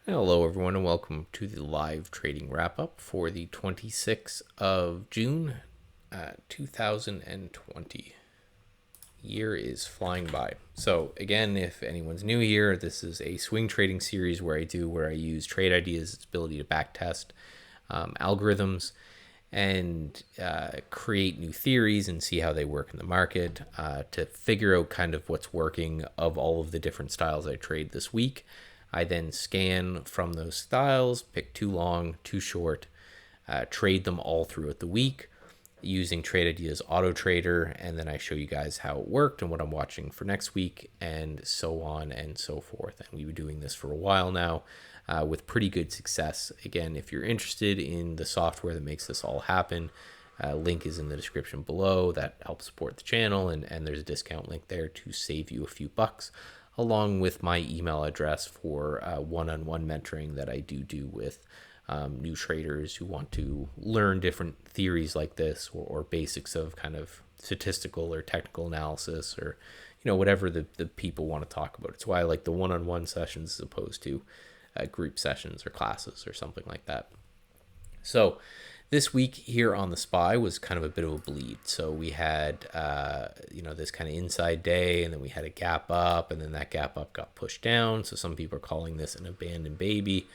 Hello, everyone, and welcome to the live trading wrap up for the 26th of June, 2020. Year is flying by. So, again, if anyone's new here, this is a swing trading series where I use trade ideas, its ability to backtest algorithms, and create new theories and see how they work in the market to figure out kind of what's working of all of the different styles I trade this week. I then scan from those styles, pick too long, too short, trade them all throughout the week using Trade Ideas Auto Trader, and then I show you guys how it worked and what I'm watching for next week, and so on and so forth. And we've been doing this for a while now with pretty good success. Again, if you're interested in the software that makes this all happen, link is in the description below. That helps support the channel, and there's a discount link there to save you a few bucks, along with my email address for one-on-one mentoring that I do with new traders who want to learn different theories like this, or basics of kind of statistical or technical analysis, or whatever the people want to talk about. It's why I like the one-on-one sessions as opposed to group sessions or classes or something like that. So this week here on the SPY was kind of a bit of a bleed. So we had this kind of inside day, and then we had a gap up, and then that gap up got pushed down. So some people are calling this an abandoned baby.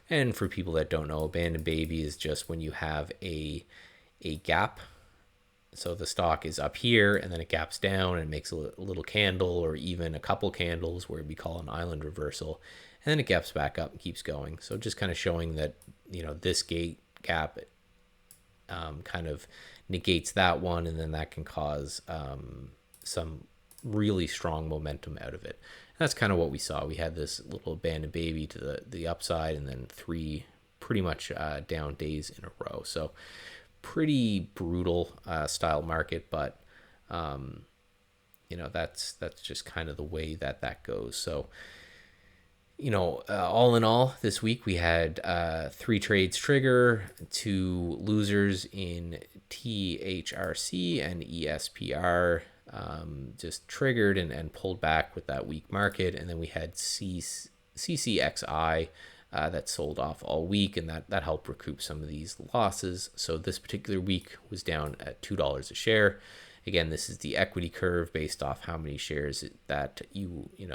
And for people that don't know, abandoned baby is just when you have a gap. So the stock is up here, and then it gaps down and makes a little candle, or even a couple candles, where we call an island reversal, and then it gaps back up and keeps going. So just kind of showing that this gap kind of negates that one, and then that can cause some really strong momentum out of it. And that's kind of what we saw. We had this little abandoned baby to the upside, and then three pretty much down days in a row. So pretty brutal style market, but that's just kind of the way that goes. So all in all, this week we had 3 trades trigger, 2 losers in THRC and ESPR, just triggered and pulled back with that weak market. And then we had CCXI that sold off all week, and that helped recoup some of these losses. So this particular week was down at $2 a share. Again, this is the equity curve based off how many shares that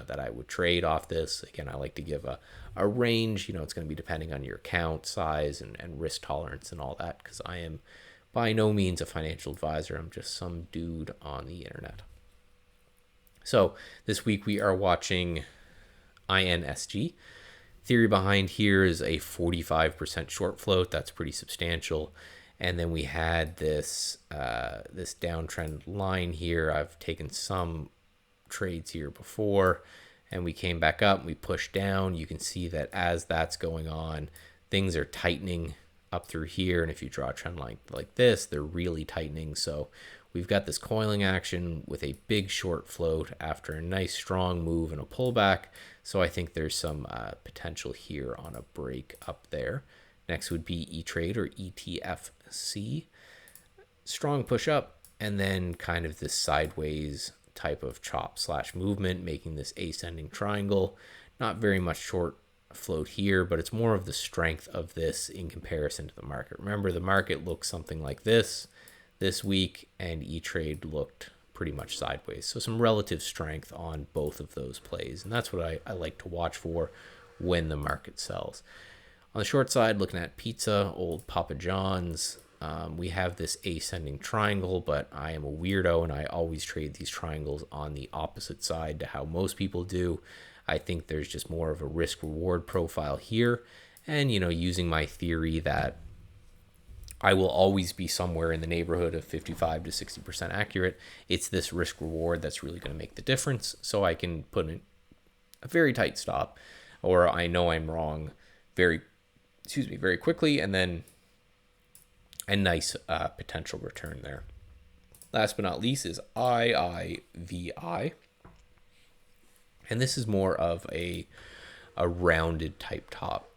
that I would trade off this. Again, I like to give a range. It's going to be depending on your account size and risk tolerance and all that, because I am by no means a financial advisor. I'm just some dude on the internet. So this week we are watching INSG. Theory behind here is a 45% short float. That's pretty substantial. And then we had this downtrend line here. I've taken some trades here before, and we came back up and we pushed down. You can see that as that's going on, things are tightening up through here. And if you draw a trend line like this, they're really tightening. So we've got this coiling action with a big short float after a nice strong move and a pullback. So I think there's some potential here on a break up there. Next would be E-Trade or ETFC. Strong push up, and then kind of this sideways type of chop / movement, making this ascending triangle. Not very much short float here, but it's more of the strength of this in comparison to the market. Remember, the market looked something like this week, and E-Trade looked pretty much sideways. So some relative strength on both of those plays, and that's what I like to watch for when the market sells. On the short side, looking at pizza, old Papa John's, we have this ascending triangle, but I am a weirdo, and I always trade these triangles on the opposite side to how most people do. I think there's just more of a risk-reward profile here, and, using my theory that I will always be somewhere in the neighborhood of 55 to 60% accurate, it's this risk-reward that's really going to make the difference. So I can put in a very tight stop, or I know I'm wrong very quickly, and then a nice potential return there. Last but not least is IIVI, and this is more of a rounded type top.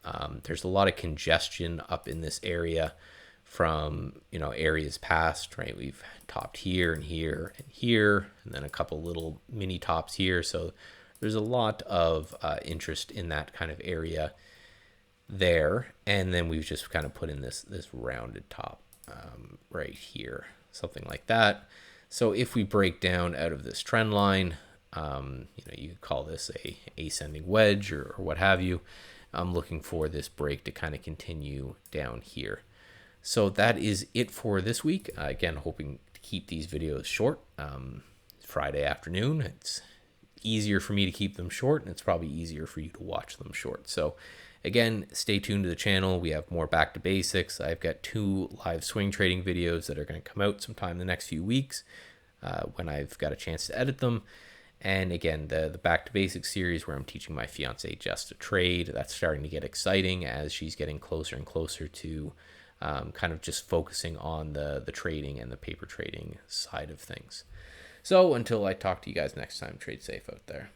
There's a lot of congestion up in this area from areas past, right? We've topped here and here and here, and then a couple little mini tops here. So there's a lot of interest in that kind of area. there, and then we've just kind of put in this rounded top right here, something like that. So if we break down out of this trend line, you could call this a ascending wedge or what have you. I'm looking for this break to kind of continue down here. So that is it for this week. Again, hoping to keep these videos short. Friday afternoon, it's easier for me to keep them short, and it's probably easier for you to watch them short. So again, stay tuned to the channel. We have more back to basics. I've got 2 live swing trading videos that are going to come out sometime in the next few weeks when I've got a chance to edit them. And again, the back to basics series where I'm teaching my fiance Jess to trade, that's starting to get exciting as she's getting closer and closer to kind of just focusing on the trading and the paper trading side of things. So until I talk to you guys next time, trade safe out there.